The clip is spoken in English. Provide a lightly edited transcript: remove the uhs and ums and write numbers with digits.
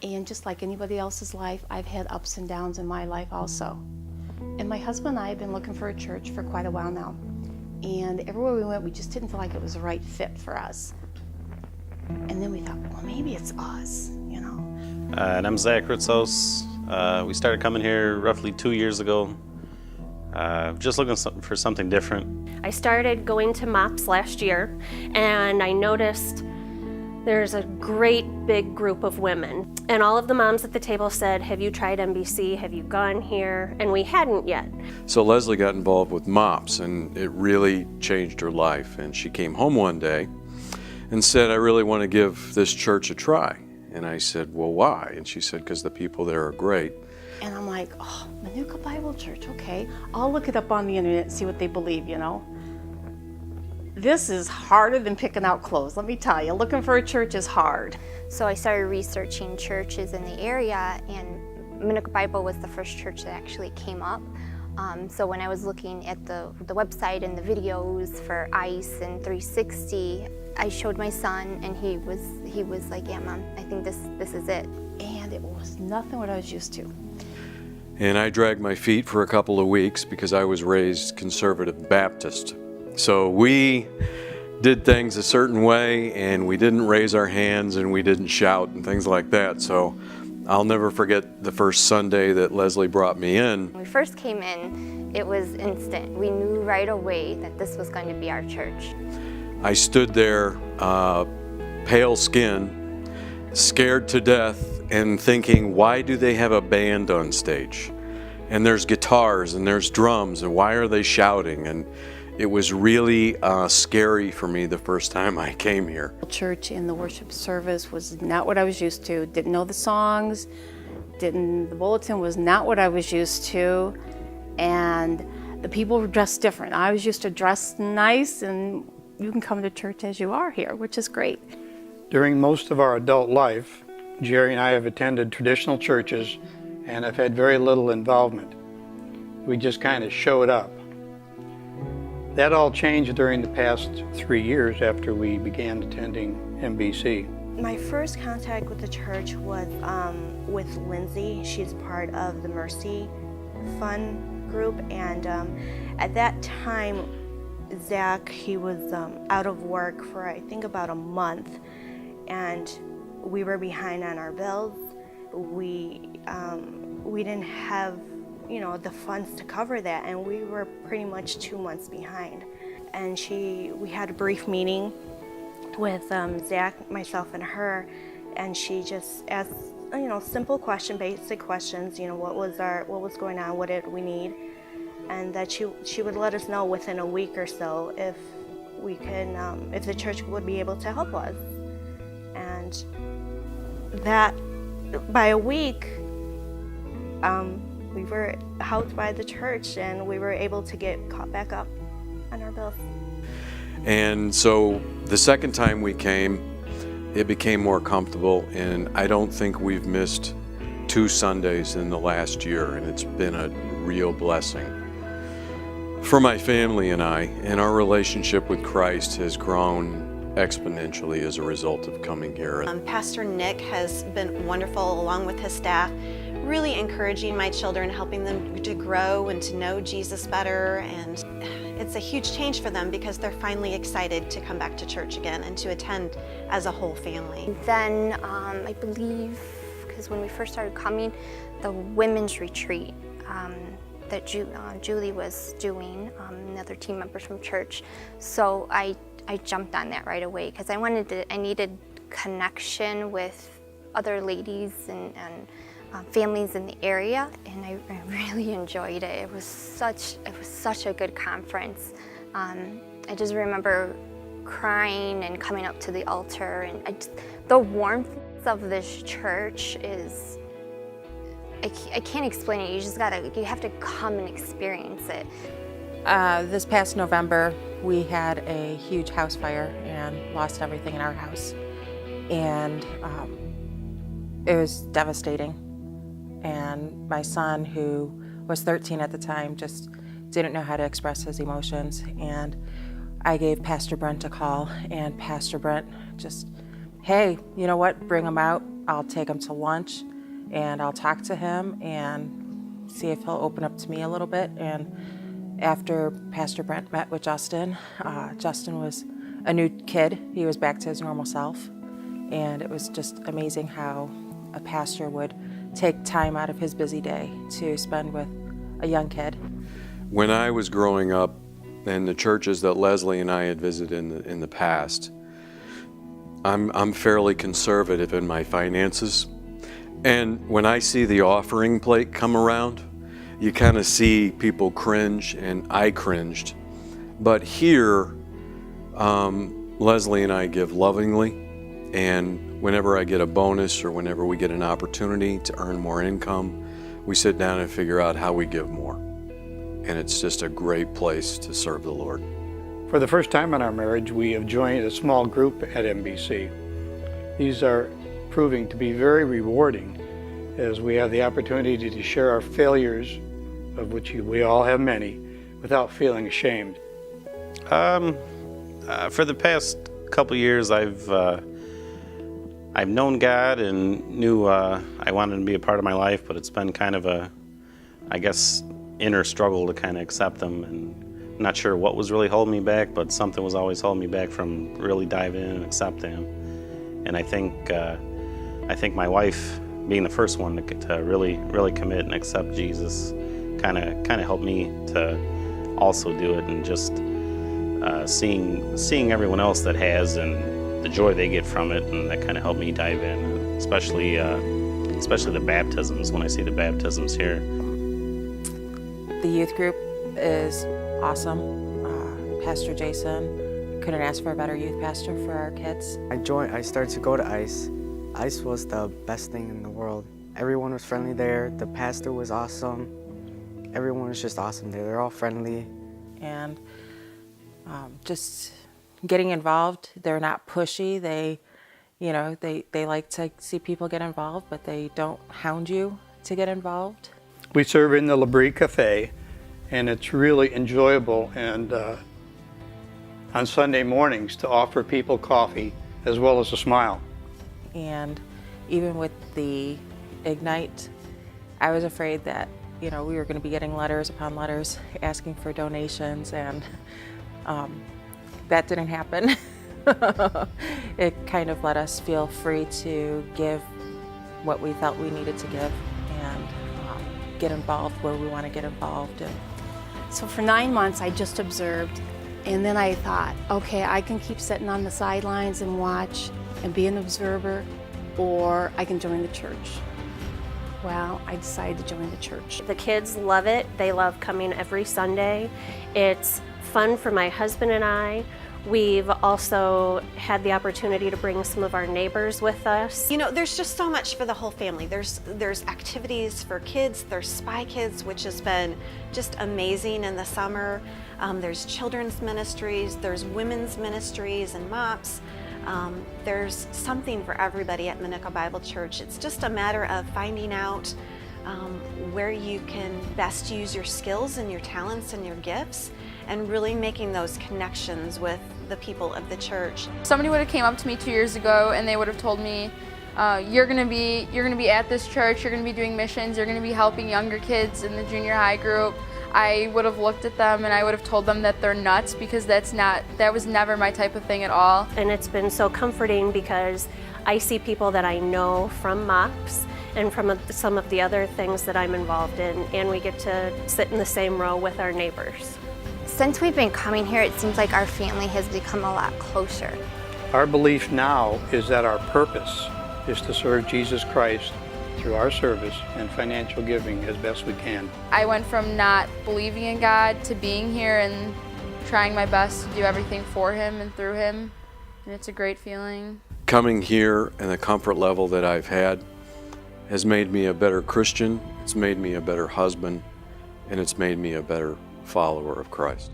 And just like anybody else's life, I've had ups and downs in my life also. And my husband and I have been looking for a church for quite a while now. And everywhere we went, we just didn't feel like it was the right fit for us. And then we thought, well, maybe it's us, you know. And I'm Zach Ritzos. We started coming here roughly 2 years ago, just looking for something different. I started going to MOPS last year, and I noticed there's a great big group of women. And all of the moms at the table said, have you tried MBC? Have you gone here? And we hadn't yet. So Leslie got involved with MOPS, and it really changed her life. And she came home one day and said, I really want to give this church a try. And I said, well, why? And she said, because the people there are great. And I'm like, oh, Manuka Bible Church, okay. I'll look it up on the internet and see what they believe, you know. This is harder than picking out clothes, let me tell you. Looking for a church is hard. So I started researching churches in the area, and Manuka Bible was the first church that actually came up. So when I was looking at the website and the videos for ICE and 360, I showed my son, and he was like, yeah, Mom, I think this is it. And it was nothing what I was used to. And I dragged my feet for a couple of weeks because I was raised conservative Baptist. So we did things a certain way, and we didn't raise our hands, and we didn't shout and things like that. So I'll never forget the first Sunday that Leslie brought me in. When we first came in, it was instant. We knew right away that this was going to be our church. I stood there, pale skin, scared to death, and thinking, why do they have a band on stage? And there's guitars and there's drums, and why are they shouting? And it was really scary for me the first time I came here. Church in the worship service was not what I was used to. Didn't know the songs, the bulletin was not what I was used to, and the people were dressed different. I was used to dress nice, and you can come to church as you are here, which is great. During most of our adult life, Jerry and I have attended traditional churches and have had very little involvement. We just kind of showed up. That all changed during the past 3 years after we began attending MBC. My first contact with the church was with Lindsay. She's part of the Mercy Fund group, and at that time, Zach, he was out of work for I think about a month, and we were behind on our bills. We didn't have, you know, the funds to cover that, and we were pretty much 2 months behind. And we had a brief meeting with Zach, myself, and her, and she just asked, you know, simple question, basic questions. You know, what was going on, what did we need, and that she would let us know within a week or so if we can, if the church would be able to help us. And that by a week, we were helped by the church, and we were able to get caught back up on our bills. And so the second time we came, it became more comfortable, and I don't think we've missed 2 Sundays in the last year, and it's been a real blessing. For my family and I, and our relationship with Christ has grown exponentially as a result of coming here. Pastor Nick has been wonderful, along with his staff, really encouraging my children, helping them to grow and to know Jesus better, and it's a huge change for them because they're finally excited to come back to church again and to attend as a whole family. Then I believe, because when we first started coming, the women's retreat that Julie was doing, and other team members from church, so I jumped on that right away because I needed connection with other ladies and families in the area, and I really enjoyed it. It was such a good conference. I just remember crying and coming up to the altar, and the warmth of this church is, I can't explain it. You have to come and experience it. This past November, we had a huge house fire and lost everything in our house. And it was devastating. And my son, who was 13 at the time, just didn't know how to express his emotions. And I gave Pastor Brent a call, and Pastor Brent just hey, you know what, bring him out. I'll take him to lunch and I'll talk to him and see if he'll open up to me a little bit. And after Pastor Brent met with Justin, Justin was a new kid. He was back to his normal self. And it was just amazing how a pastor would take time out of his busy day to spend with a young kid. When I was growing up in the churches that Leslie and I had visited in the past, I'm fairly conservative in my finances. And when I see the offering plate come around, you kind of see people cringe, and I cringed. But here, Leslie and I give lovingly, and whenever I get a bonus or whenever we get an opportunity to earn more income, we sit down and figure out how we give more. And it's just a great place to serve the Lord. For the first time in our marriage, we have joined a small group at MBC. These are proving to be very rewarding as we have the opportunity to share our failures, of which we all have many, without feeling ashamed. For the past couple years, I've known God and knew I wanted to be a part of my life, but it's been kind of a, I guess, inner struggle to kind of accept Him. And I'm not sure what was really holding me back, but something was always holding me back from really diving in and accepting Him. And I think my wife, being the first one to really commit and accept Jesus, kind of helped me to also do it, and just seeing everyone else that has and the joy they get from it, and that kind of helped me dive in, especially the baptisms. When I see the baptisms here, The youth group is awesome. Pastor Jason couldn't ask for a better youth pastor for our kids. I started to go to ICE. ICE was the best thing in the world. Everyone was friendly there. The pastor was awesome. Everyone was just awesome there. They're all friendly. And just getting involved. They're not pushy. They like to see people get involved, but they don't hound you to get involved. We serve in the Labrie Cafe, and it's really enjoyable, and on Sunday mornings to offer people coffee as well as a smile. And even with the Ignite, I was afraid that we were going to be getting letters upon letters asking for donations, and that didn't happen. It kind of let us feel free to give what we felt we needed to give, and get involved where we want to get involved. So for 9 months, I just observed, and then I thought, okay, I can keep sitting on the sidelines and watch and be an observer, or I can join the church. Well, I decided to join the church. The kids love it. They love coming every Sunday. It's fun for my husband and I. We've also had the opportunity to bring some of our neighbors with us. You know, there's just so much for the whole family. There's activities for kids, there's Spy Kids, which has been just amazing in the summer. There's children's ministries, there's women's ministries and MOPS. There's something for everybody at Minooka Bible Church. It's just a matter of finding out where you can best use your skills and your talents and your gifts, and really making those connections with the people of the church. Somebody would have came up to me 2 years ago and they would have told me, you're gonna be at this church, you're gonna be doing missions, you're gonna be helping younger kids in the junior high group. I would have looked at them and I would have told them that they're nuts, because that was never my type of thing at all. And it's been so comforting because I see people that I know from MOPS and from some of the other things that I'm involved in, and we get to sit in the same row with our neighbors. Since we've been coming here, it seems like our family has become a lot closer. Our belief now is that our purpose is to serve Jesus Christ through our service and financial giving as best we can. I went from not believing in God to being here and trying my best to do everything for Him and through Him, and it's a great feeling. Coming here and the comfort level that I've had has made me a better Christian, it's made me a better husband, and it's made me a better follower of Christ.